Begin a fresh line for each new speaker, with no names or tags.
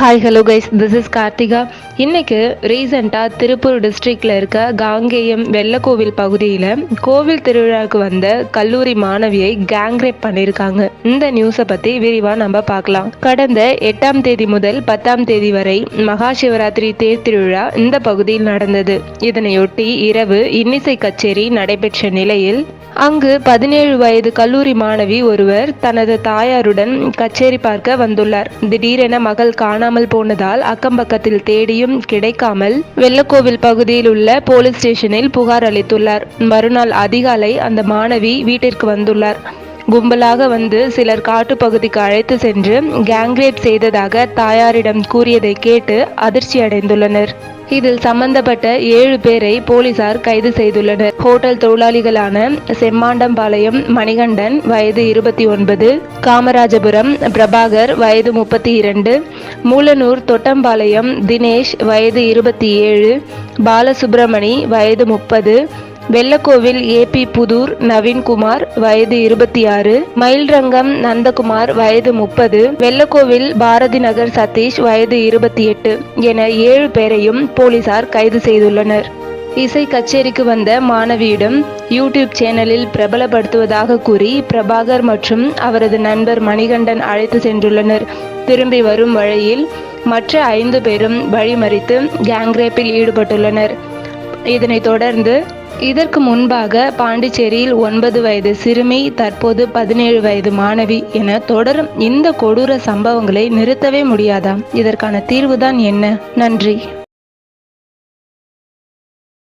Hi hello guys, this is Karthika. இன்னைக்கு ரீசெண்டாக திருப்பூர் டிஸ்ட்ரிக்டில் இருக்க காங்கேயம் வெள்ளக்கோவில் பகுதியில் கோவில் திருவிழாவுக்கு வந்த கல்லூரி மாணவியை கேங்ரேப் பண்ணியிருக்காங்க. இந்த நியூஸை பற்றி விரிவாக நம்ம பார்க்கலாம். கடந்த 8ஆம் தேதி முதல் 10ஆம் தேதி வரை மகா சிவராத்திரி தேர் திருவிழா இந்த பகுதியில் நடந்தது. இதனையொட்டி இரவு இன்னிசை கச்சேரி நடைபெற்ற நிலையில் அங்கு 17 வயது கல்லூரி மாணவி ஒருவர் தனது தாயாருடன் கச்சேரி பார்க்க வந்துள்ளார். திடீரென மகள் காணாமல் போனதால் அக்கம் பக்கத்தில் தேடியும் கிடைக்காமல் வெள்ளக்கோவில் பகுதியில் உள்ள போலீஸ் ஸ்டேஷனில் புகார் அளித்துள்ளார். மறுநாள் அதிகாலை அந்த மாணவி வீட்டிற்கு வந்துள்ளார். கும்பலாக வந்து சிலர் காட்டுப்பகுதிக்கு அழைத்து சென்று கேங்ரேப் செய்ததாக தாயாரிடம் கூறியதை கேட்டு அதிர்ச்சி அடைந்துள்ளனர். இதில் சம்பந்தப்பட்ட 7 பேரை போலீசார் கைது செய்துள்ளனர். ஹோட்டல் தொழிலாளிகளான செம்மாண்டம்பாளையம் மணிகண்டன் வயது 29, காமராஜபுரம் பிரபாகர் வயது 32, மூலனூர் தொட்டம்பாளையம் தினேஷ் வயது 27, பாலசுப்ரமணி வயது 30, வெள்ளக்கோவில் ஏபி புதூர் நவீன்குமார் வயது 26, மயில்ரங்கம் நந்தகுமார் வயது 30, வெள்ளக்கோவில் பாரதி நகர் சதீஷ் வயது 28 என 7 பேரையும் போலீசார் கைது செய்துள்ளனர். இசை கச்சேரிக்கு வந்த மாணவியிடம் யூடியூப் சேனலில் பிரபலப்படுத்துவதாக கூறி பிரபாகர் மற்றும் அவரது நண்பர் மணிகண்டன் அழைத்து சென்றுள்ளனர். திரும்பி வரும் வழியில் மற்ற 5 பேரும் வழிமறித்து கேங்ரேப்பில் ஈடுபட்டுள்ளனர். இதனைத் தொடர்ந்து இதற்கு முன்பாக பாண்டிச்சேரியில் 9 வயது சிறுமி, தற்போது 17 வயது மாணவி என தொடரும் இந்த கொடூர சம்பவங்களை நிறுத்தவே முடியாதா? இதற்கான தீர்வுதான் என்ன? நன்றி.